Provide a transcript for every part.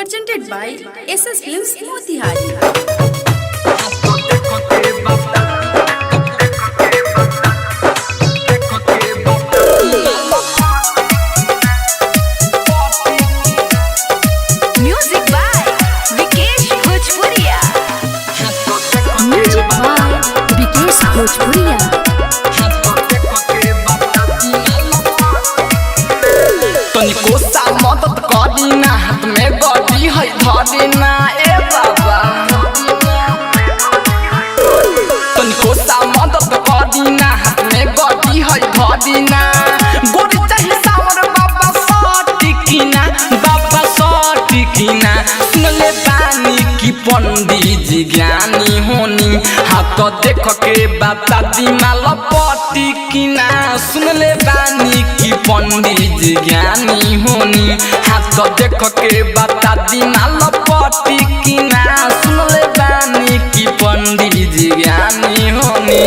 presented by SS Films Motihari. Music by Vikesh Bhojpuria. Music by Vikesh Bhojpuria. तनिको सा मदद करी ना हाथ में गड़ी है धरी ना ए बाबा तनिको सा मदद करी ना हाथ में गड़ी है धरी ना गोरी चाहिए सावर बाबा सटिकिना बाबा सटिकिना सुन ले बानी की पंडित जी ज्ञानी होनी हाथ देख के बाता दिमाग पटिकिना सुन ले बानी की पंडित जी ज्ञानी होनी हाथ देख के बाता दिमाग पटिकिना सुन ले बानी की पंडित जी ज्ञानी होनी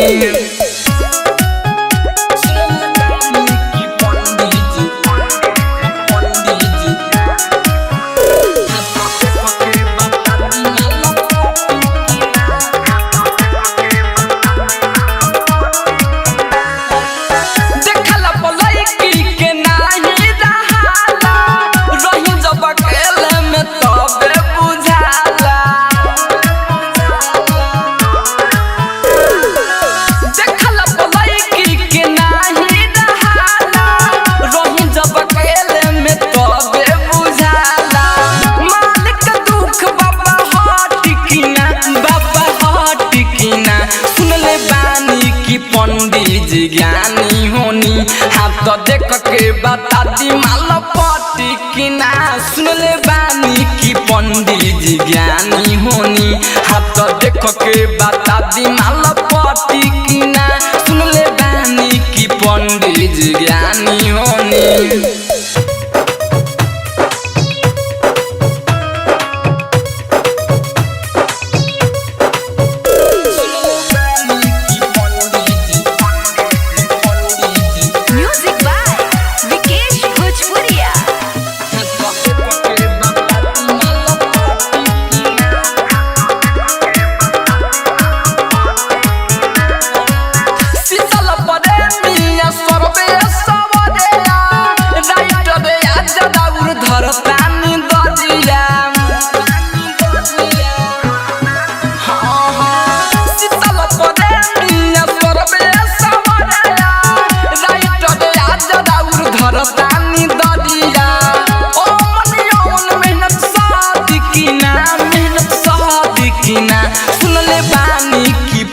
पंडित जी ज्ञानी होनी हाथ देख के बता दी माल पटिकिना सुन ले बानी की पंडित जी ज्ञानी होनी हाथ देख के बता दी माल पटिकिना सुन ले बानी की पंडित जी ज्ञानी होनी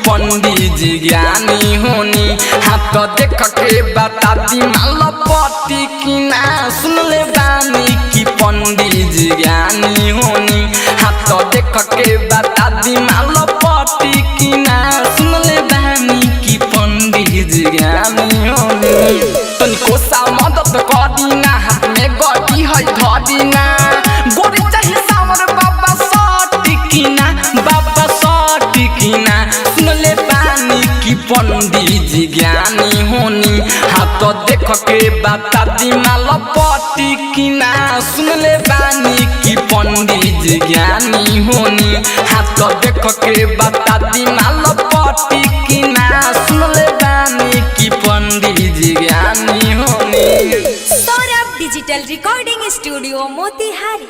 पंडित जी ज्ञानी होनी हाथ देख के बता दी माल पटिकिना सुन ले बानी की पंडित जी ज्ञानी होनी हाथ देख के बता दी माल पटिकिना सुन ले बानी की पंडित जी ज्ञानी होनी तनिको सा मदद करी ना हाथ में गड़ी है धरी ना गोरी चाहिए सावर बाबा सटिकिना बाबा सटिकिना सुन ले बानी की पंडित जी ज्ञानी होनी हाथ देख के बता दी माल पटिकिना सुन ले बानी की पंडित जी ज्ञानी होनी हाथ देख के बता दी माल पटिकिना सुन ले बानी की पंडित जी ज्ञानी होनी Saurabh digital recording studio Motihari.